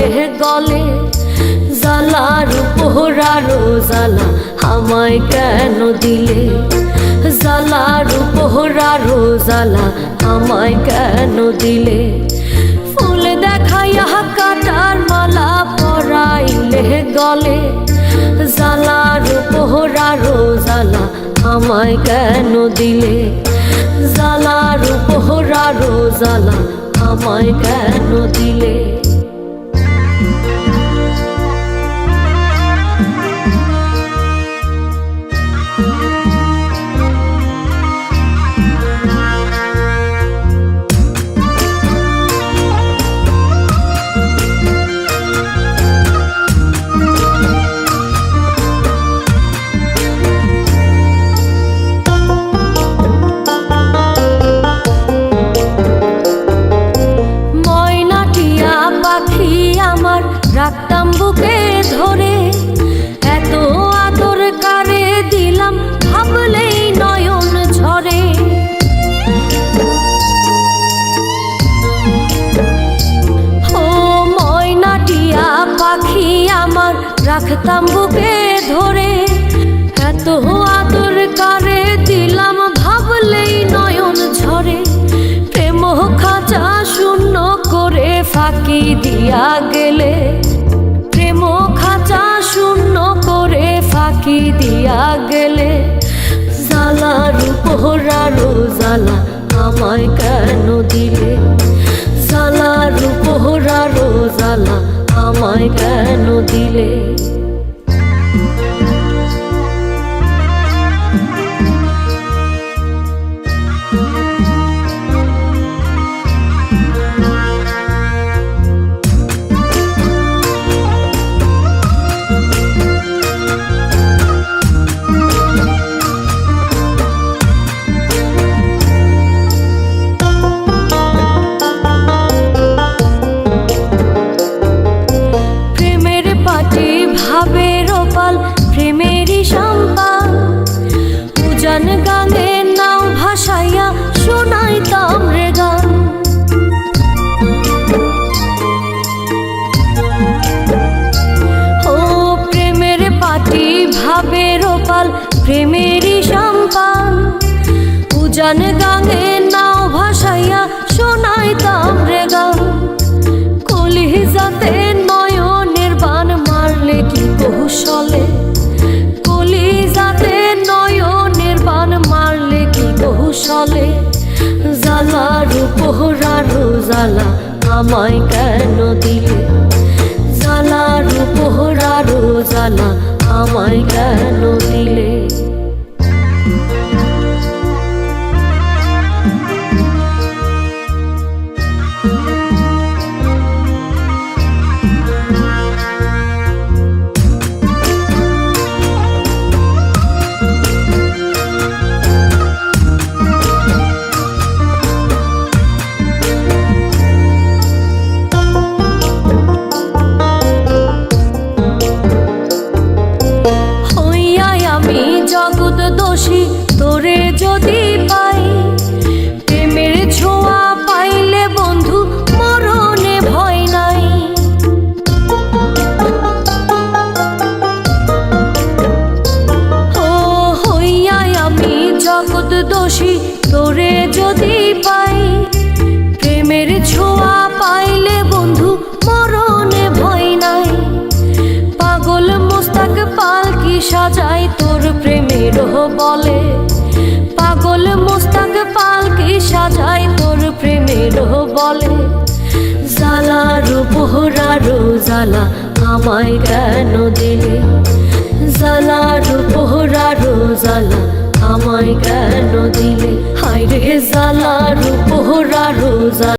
পাইলে গলে, জ্বালার পোহরারো জ্বালা আমায় কেন দিলে? জ্বালার পোহরারো জ্বালা আমায় কেন দিলে? ফুল দেখাইয়া কাটার মালা পরাইলে গলে, জ্বালার পোহরারো জ্বালা আমায় কেন দিলে? জ্বালার পোহরারো জ্বালা আমায় কেন দিলে? রাখতাম বুকে ধরে, এত আদর কারে দিলাম ভাবলেই নয়ন ঝরে। ও ময়নাটিয়া পাখি আমার, রাখতাম বুকে ধরে, এত আদর কারে দিলাম ভাবলেই নয়ন ঝরে। প্রেম খাঁচা শূন্য করে ফাঁকি দিয়া গেলে, প্রেম খাঁচা শূন্য করে ফাঁকি দিয়া গেলে, জ্বালার পোহরারো জ্বালা আমায় কেন দিলে? জ্বালার পোহরারো জ্বালা আমায় কেন দিলে? প্রেমেরই সম্পান উজান গানে নাও ভাসাইয়া শোনাইতাম রে গান। ও প্রেমের পাটি ভাবের পাল, প্রেমেরই সম্পান উজান গানে নাও ভাসাইয়া শোনাইতাম রে গান। কলিজাতে নয়নের বান মারলে কি কৌশলে? কলিজাতে নয়নের বান মারলে কি কৌশলে? জ্বালার পোহরারো জ্বালা আমায় কেন দিলে? জ্বালার পোহরারো জ্বালা আমায় কেন দিলে? জগৎ দোষী তোরে যদি পাই, প্রেমের ছোঁয়া পাইলে বন্ধু মরণে ভয় নাই। ও হইয়া আমি জগৎ দোষী তোরে যদি পাই, প্রেমের ছোঁয়া পাইলে বন্ধু মরণে ভয় নাই। পাগল মোস্তাক পালকি সাজাই তোর প্রেমের বলে, পাগল মোস্তাক পালকি সাজাই তোর প্রেমের বলে। জ্বালার পোহরারো জ্বালা আমায় কেন দিলে? জ্বালার পোহরারো জ্বালা আমায় কেন দিলে? হায় রে জ্বালার পোহরারো জ্বালা।